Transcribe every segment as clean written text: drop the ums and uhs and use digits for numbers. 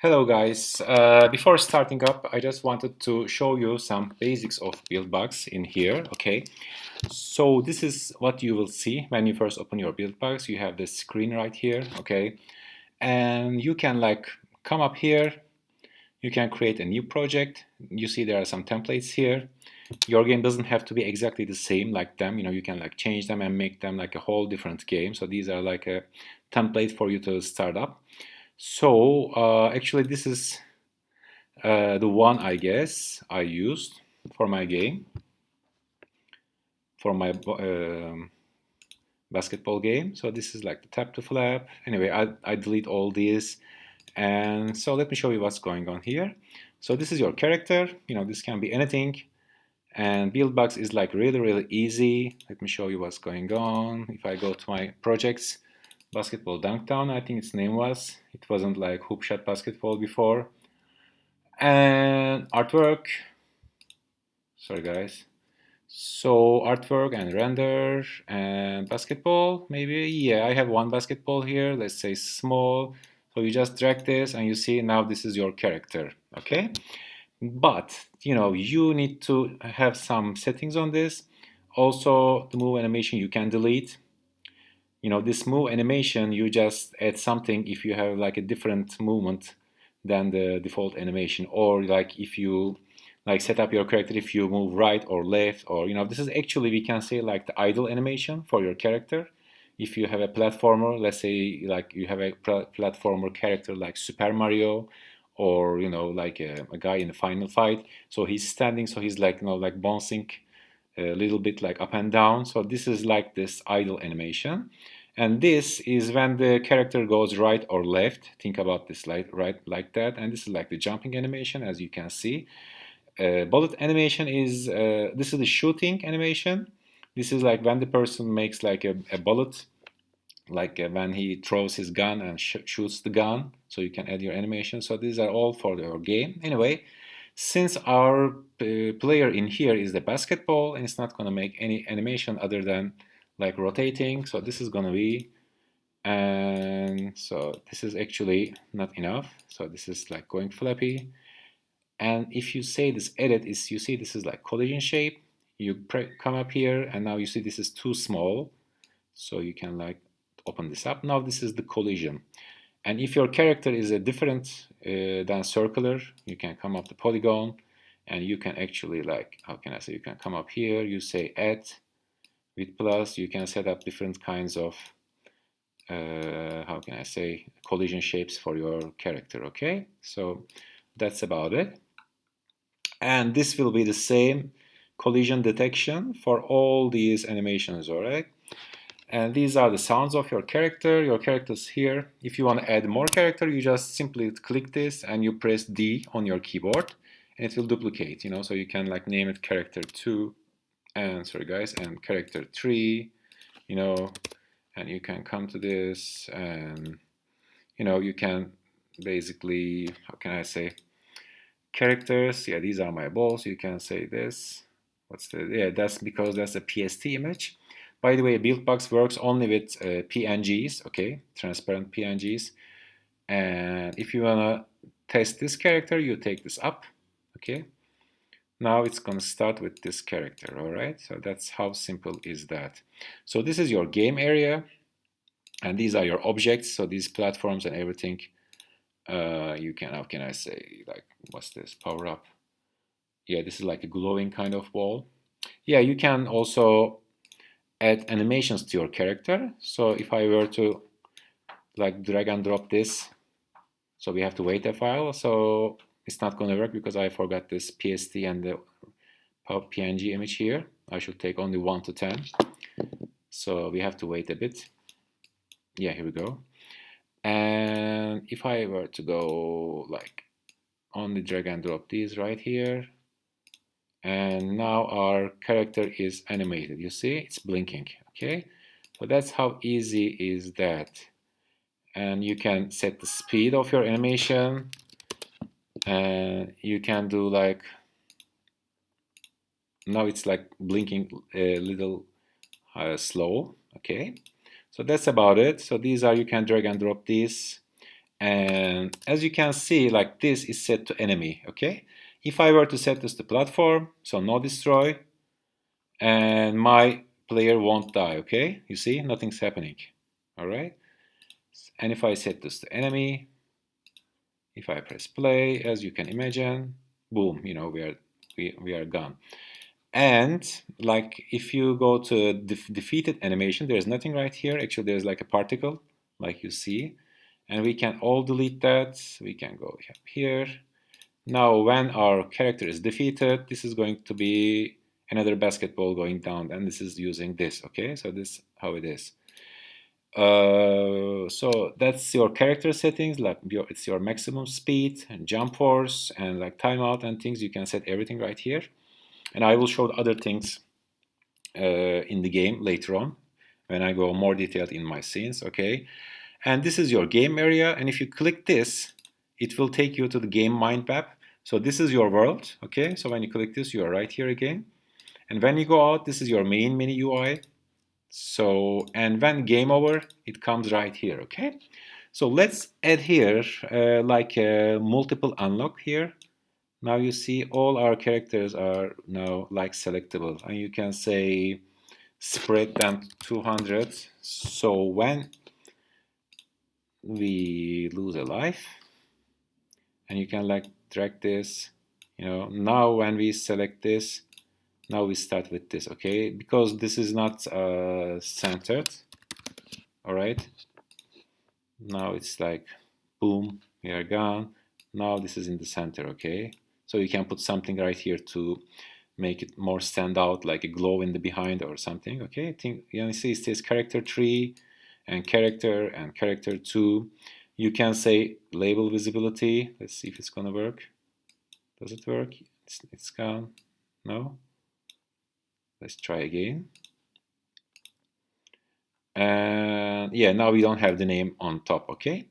Hello guys, before starting up I just wanted to show you some basics of Buildbox in here, okay? So this is what you will see when you first open your Buildbox. You have this screen right here, okay? And you can come up here, you can create a new project. You see there are some templates here. Your game doesn't have to be exactly the same like them, you can change them and make them like a whole different game. So these are like a template for you to start up. So actually this is the one I guess I used for my game, for my basketball game. So this is like the tap to flap. Anyway, I delete all these, and so let me show you what's going on here. So this is your character. This can be anything, and Buildbox is like really easy. Let me show you what's going on. If I go to my projects, basketball dunkdown, I think its name was. It wasn't like hoop shot basketball before. And artwork, sorry guys. So artwork and render and basketball, maybe. Yeah, I have one basketball here, let's say small. So you just drag this and you see now this is your character, okay? But you need to have some settings on this. Also, the move animation you can delete. This move animation, you just add something if you have like a different movement than the default animation, or like if you set up your character, if you move right or left, or this is actually, we can say, like the idle animation for your character. If you have a platformer, let's say like you have a platformer character like Super Mario, or like a guy in the final fight, so he's standing, so he's like like bouncing a little bit like up and down. So this is like this idle animation, and this is when the character goes right or left. Think about this right like that. And this is like the jumping animation, as you can see. Bullet animation is this is the shooting animation. This is like when the person makes like a bullet, like when he throws his gun and shoots the gun. So you can add your animation. So these are all for your game. Anyway, since our player in here is the basketball, and it's not going to make any animation other than like rotating, so this is going to be, and so this is actually not enough, so this is like going flappy. And if you say this edit is, you see this is like collision shape, you come up here and now you see this is too small, so you can like open this up. Now this is the collision. And if your character is a different than circular, you can come up the polygon, and you can actually like, how can I say, you can come up here, you say add with plus, you can set up different kinds of how can I say, collision shapes for your character. Okay, so that's about it. And this will be the same collision detection for all these animations. All right. And these are the sounds of your character. Your character's here. If you want to add more character, you just simply click this and you press D on your keyboard, and it will duplicate, so you can like name it character 2, and sorry guys, and character 3, and you can come to this, and you can basically, how can I say, characters, yeah, these are my balls. You can say this, that's because that's a PST image. By the way, Buildbox works only with PNGs, okay, transparent PNGs. And if you wanna test this character, you take this up, okay. Now it's gonna start with this character, all right. So that's how simple is that. So this is your game area, and these are your objects. So these platforms and everything. You can, how can I say, like, what's this? Power up. Yeah, this is like a glowing kind of wall. Yeah, you can also add animations to your character. So if I were to like drag and drop this, so we have to wait a while, so it's not going to work because I forgot this PST and the PNG image here. I should take only 1 to 10, so we have to wait a bit. Yeah, here we go. And if I were to go like only drag and drop these right here, and now our character is animated. You see, it's blinking. Okay, so that's how easy is that. And you can set the speed of your animation, and you can do like, now it's like blinking a little slow. Okay, so that's about it. So these are, you can drag and drop these, And as you can see, like this is set to enemy, okay? If I were to set this to platform, so no destroy, and my player won't die, okay? You see, nothing's happening, all right? And if I set this to enemy, if I press play, as you can imagine, boom, you know, we are gone. And like if you go to defeated animation, there's nothing right here. Actually, there's like a particle, like you see. And we can all delete that. We can go up here. Now, when our character is defeated, this is going to be another basketball going down, and this is using this, okay? So this is how it is. So that's your character settings, like it's your maximum speed and jump force and like timeout and things. You can set everything right here. And I will show the other things in the game later on when I go more detailed in my scenes, okay? And this is your game area, and if you click this, it will take you to the game mind map. So this is your world, okay? So when you click this, you are right here again. And when you go out, this is your main menu UI. So, and when game over, it comes right here, okay? So let's add here like a multiple unlock here. Now you see all our characters are now like selectable, and you can say spread them 200. So when we lose a life, and you can like drag this, you know, now when we select this, now we start with this, okay? Because this is not centered, all right? Now it's like, boom, we are gone. Now this is in the center, okay? So you can put something right here to make it more stand out, like a glow in the behind or something, okay? I think you see it says character 3 and character 2. You can say label visibility. Let's see if it's gonna work. Does it work? It's gone. No? Let's try again. And yeah, now we don't have the name on top, okay?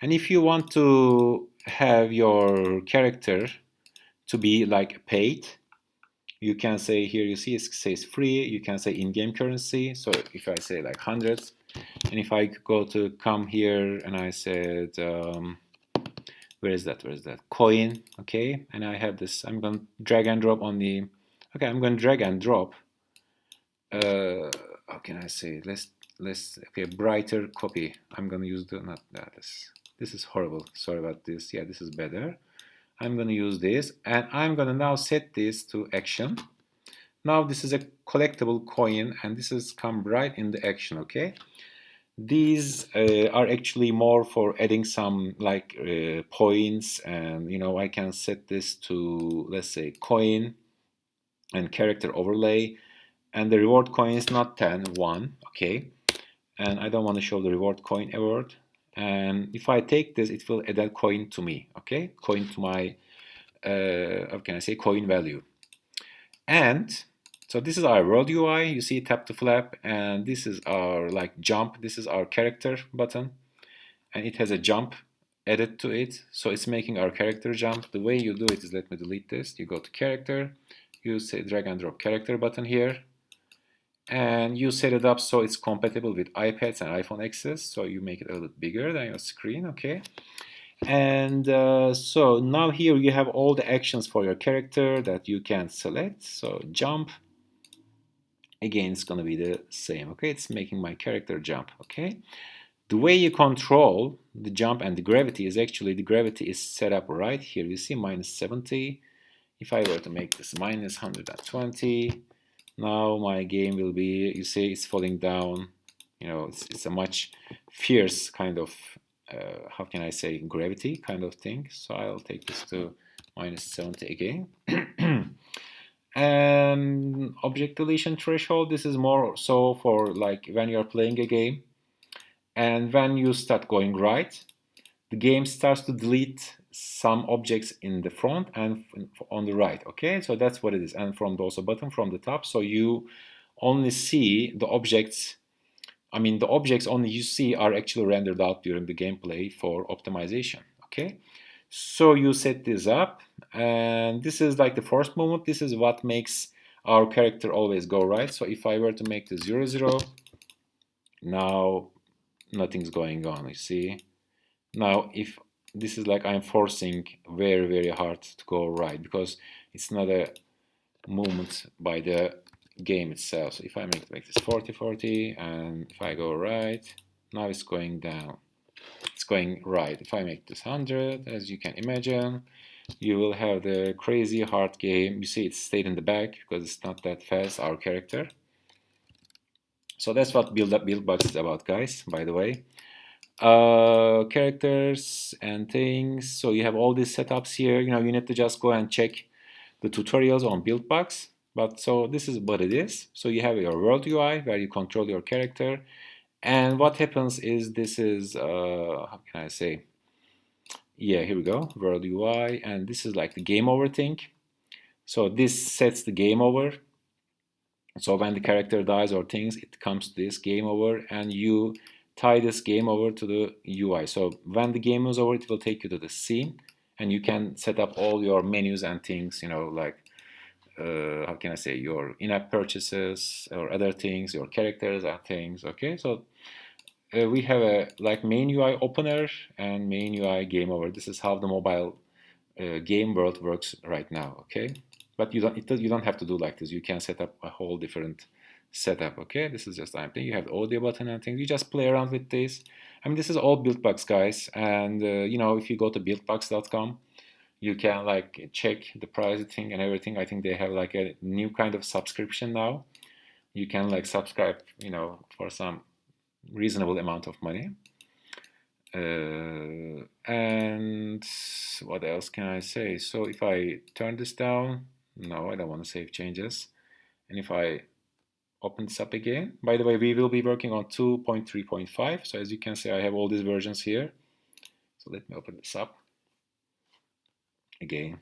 And if you want to have your character to be like paid, you can say here, you see it says free, you can say in-game currency. So if I say like 100, and if I go to come here and I said, where is that? Coin, okay? And I have this, I'm going to drag and drop on the, okay, I'm going to drag and drop. How can I say? Let's okay, brighter copy. I'm going to use the, not that. This is horrible. Sorry about this. Yeah, this is better. I'm going to use this, and I'm going to now set this to action. Now this is a collectible coin, and this is come right in the action, okay? These are actually more for adding some like points, and you know, I can set this to, let's say, coin and character overlay, and the reward coin is not 10, 1, okay? And I don't want to show the reward coin award. And if I take this, it will add that coin to me, okay? Coin to my, how can I say, coin value. And so this is our world UI. You see tap to flap, and this is our like jump. This is our character button, and it has a jump added to it. So it's making our character jump. The way you do it is, let me delete this. You go to character, you say drag and drop character button here, and you set it up so it's compatible with iPads and iPhone XS. So you make it a little bit bigger than your screen, okay? And so now here you have all the actions for your character that you can select. So jump, again, it's going to be the same, okay? It's making my character jump, okay? The way you control the jump and the gravity is actually, the gravity is set up right here. You see minus 70. If I were to make this minus 120, now my game will be, you see it's falling down. You know, it's a much fierce kind of, how can I say, gravity kind of thing. So I'll take this to minus 70 again. And object deletion threshold, this is more so for like when you're playing a game, and when you start going right, the game starts to delete some objects in the front and on the right, okay? So that's what it is. And from the also button from the top, so you only see the objects, I mean the objects only you see are actually rendered out during the gameplay for optimization, okay? So you set this up, and this is like the first movement. This is what makes our character always go right. So if I were to make this 0, 0, now nothing's going on, you see? Now if this is like I'm forcing very hard to go right, because it's not a movement by the game itself. So if I make this 40-40, and if I go right, now it's going down. It's going right. If I make this 100, as you can imagine, you will have the crazy hard game. You see it stayed in the back because it's not that fast, our character. So that's what Buildbox is about, guys, by the way. Characters and things. So you have all these setups here. You need to just go and check the tutorials on Buildbox. But so this is what it is. So you have your world UI where you control your character. And what happens is this is, how can I say? Yeah, here we go, world UI. And this is like the game over thing. So this sets the game over. So when the character dies or things, it comes to this game over, and you tie this game over to the UI. So when the game is over, it will take you to the scene, and you can set up all your menus and things, like how can I say, your in-app purchases or other things, your characters and things. Okay, so we have a like main UI opener and main UI game over. This is how the mobile game world works right now. Okay, but you don't have to do like this. You can set up a whole different setup. Okay, this is just I'm thinking. You have the audio button and things. You just play around with this. I mean, this is all Buildbox, guys. And if you go to buildbox.com, you can like check the pricing and everything. I think they have like a new kind of subscription now. You can like subscribe, for some reasonable amount of money. And what else can I say? So if I turn this down, no, I don't want to save changes. And if I open this up again, by the way, we will be working on 2.3.5. So as you can see, I have all these versions here. So let me open this up again.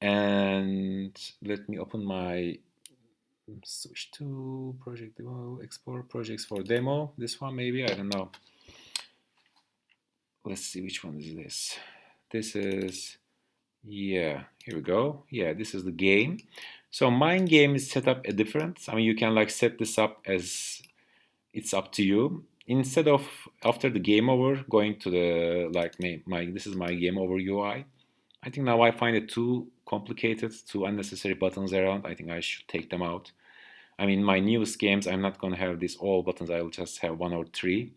And let me open my Swish 2 project demo, export projects for demo. This one maybe, I don't know. Let's see, which one is this? This is, yeah, here we go. Yeah, this is the game. So my game is set up a different. I mean, you can like set this up as it's up to you. Instead of after the game over going to the like this is my game over UI. I think now I find it too complicated, too unnecessary buttons around. I think I should take them out. I mean, my newest games, I'm not going to have these all buttons. I will just have 1 or 3.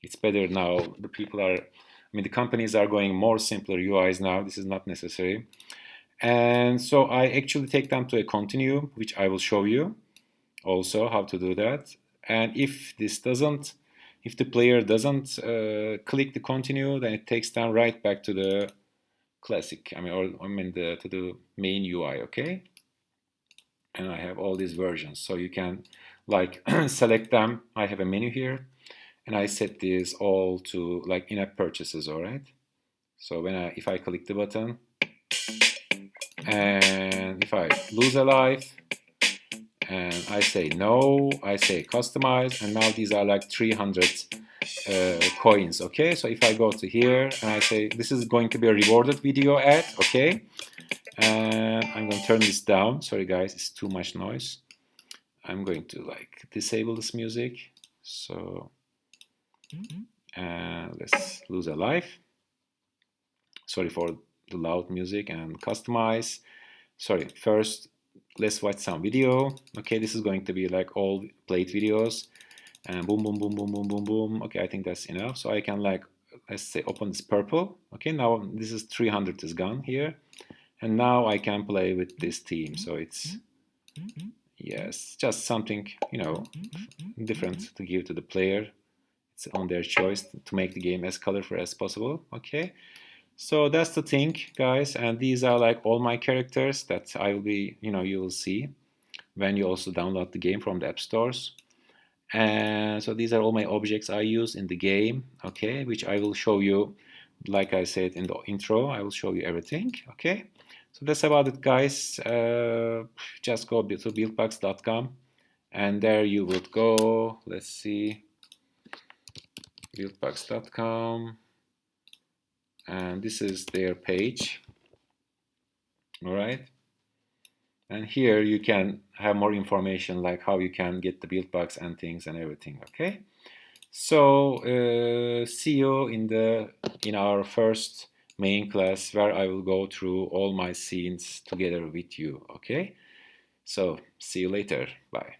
It's better now. The companies are going more simpler UIs now. This is not necessary. And so I actually take them to a continue, which I will show you also how to do that. And if the player doesn't click the continue, then it takes them right back to the classic, to the main UI, okay? And I have all these versions, so you can like select them. I have a menu here, and I set these all to like in-app purchases, all right? So if I click the button, and if I lose a life, and I say no, I say customize, and now these are like 300 coins, okay? So if I go to here and I say this is going to be a rewarded video ad, okay? And I'm going to turn this down. Sorry guys, it's too much noise. I'm going to like disable this music. So let's lose a life. Sorry for the loud music, and customize. Sorry, first let's watch some video. Okay, this is going to be like all played videos, and boom, boom, boom, boom, boom, boom, boom. Okay, I think that's enough. So I can like, let's say, open this purple. Okay, now this is 300 is gone here, and now I can play with this theme. So it's, yes, just something, different to give to the player. It's on their choice to make the game as colorful as possible. Okay. So that's the thing, guys, and these are like all my characters that I will be, you will see when you also download the game from the app stores. And so these are all my objects I use in the game, okay, which I will show you, like I said in the intro, I will show you everything, okay. So that's about it, guys. Just go to buildbox.com, and there you would go. Let's see, buildbox.com. And this is their page, all right? And here you can have more information, like how you can get the Buildbox and things and everything, okay? So see you in our first main class, where I will go through all my scenes together with you. Okay? So see you later. Bye.